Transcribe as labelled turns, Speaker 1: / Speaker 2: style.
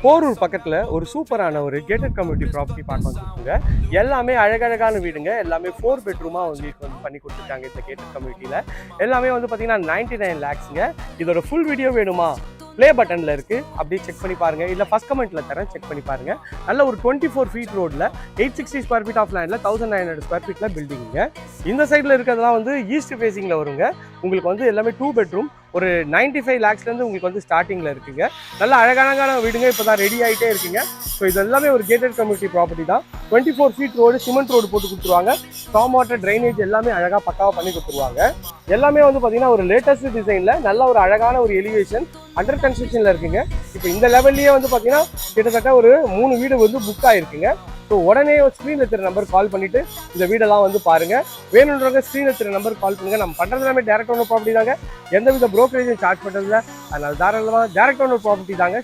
Speaker 1: போரூர் பக்கத்தில் ஒரு சூப்பரான ஒரு கேட்டட் கம்யூனிட்டி ப்ராப்பர்ட்டி பார்க்க வந்துருக்குங்க. எல்லாமே அழகழகான வீடுங்க. எல்லாமே 4 பெட்ரூமாக உங்களுக்கு வந்து பண்ணி கொடுத்துருக்காங்க. இந்த கேட்டட் கம்யூனிட்டியில் எல்லாமே வந்து பார்த்தீங்கன்னா 99 lakhsங்க. இதோட ஃபுல் வீடியோ வேணுமா? ப்ளே பட்டனில் இருக்குது, அப்படியே செக் பண்ணி பாருங்கள். இல்லை ஃபஸ்ட் கமெண்ட்டில் தரேன், செக் பண்ணி பாருங்கள். நல்ல ஒரு 24 feet ரோடில் 860 square feet ஆஃப் லேண்டில் 1900 square feet பில்டிங்குங்க. இந்த சைடில் இருக்கிறதுலாம் வந்து ஈஸ்ட் ஃபேஸிங்கில் வருங்க. உங்களுக்கு வந்து எல்லாமே 2 bedroom, ஒரு 95 lakhsலேருந்து உங்களுக்கு வந்து ஸ்டார்டிங்கில் இருக்குங்க. நல்ல அழகான வீடுங்க இப்போ தான் ரெடி ஆகிட்டே இருக்குங்க. ஸோ இது எல்லாமே ஒரு கேட்டட் கம்யூனிட்டி ப்ராப்பர்ட்டி தான். 24 feet ரோடு, சிமெண்ட் ரோடு போட்டு கொடுத்துருவாங்க. ஸ்டாம் வாட்டர் ட்ரைனேஜ் எல்லாமே அழகாக பக்காவாக பண்ணி கொடுத்துருவாங்க. எல்லாமே வந்து பார்த்தீங்கன்னா ஒரு லேட்டஸ்ட் டிசைனில் நல்ல ஒரு அழகான ஒரு எலிவேஷன் அண்டர் கன்ஸ்ட்ரக்ஷனில் இருக்குங்க. இப்போ இந்த லெவல்லையே வந்து பார்த்தீங்கன்னா கிட்டத்தட்ட ஒரு 3 வீடு வந்து புக் ஆகிருக்குங்க. ஸோ உடனே ஸ்க்ரீனில் இருக்கிற நம்பர் கால் பண்ணிவிட்டு இந்த வீடெல்லாம் வந்து பாருங்கள். வேணுன்றவங்க ஸ்க்ரீனில் இருக்கிற நம்பர் கால் பண்ணுங்கள். நம்ம பண்ணுறது எல்லாமே டேரக்ட் ஓனர் ப்ராப்பர்ட்டி தாங்க. எந்தவித ப்ரோக்கரேஜும் சார்ஜ் பண்ணுறதில்ல. அதனால் தாராளமாக டேரக்ட் ஓனர் ப்ராப்பர்ட்டி தாங்க.